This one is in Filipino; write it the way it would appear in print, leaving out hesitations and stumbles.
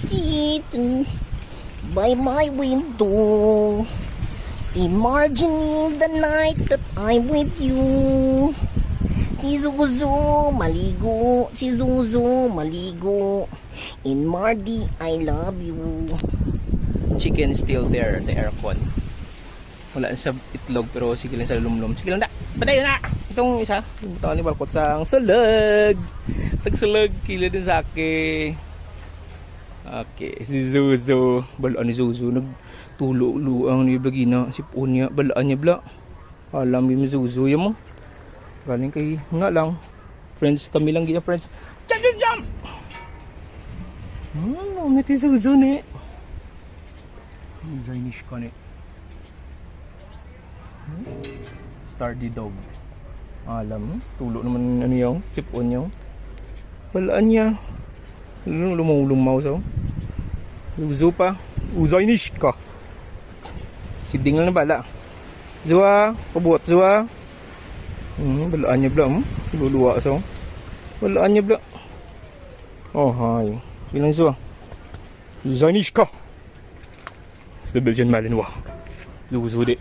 sitting by my window, imagining the night that I'm with you. Si Zuzu maligo, si Zuzu maligo. In Mardi, I love you. Chicken still there, the aircon. Wala sa itlog pero sige lang sa lumlum. Sige lang na. Patay na. Itong isa, yung butawan ni Balkot sa ang salag. Tagsalag kila din sa akin. Okay, si Zuzu. Balaan ni Zuzu nagtulo-luang ni Bagina. Si Punya, balaan niya bla. Alam ni Zuzu yan mo. Galing kay nga lang. Friends, kami lang gina friends. Jump! Umiti Zuzu ni. Zainish ko ni. Stardy dog. Alam, tulo naman ano yung sipon yung. Balaan niya. Lumaw so. Zuzu pa. Zainish ka. Siding lang na bala. Zua, pabuot Zua. Balaan niya bla. Luluwa so. Balaan niya bla. Oh, hi. Ilang Zua. Zainish ka. Sa Belgian Malinois. Zuzu de.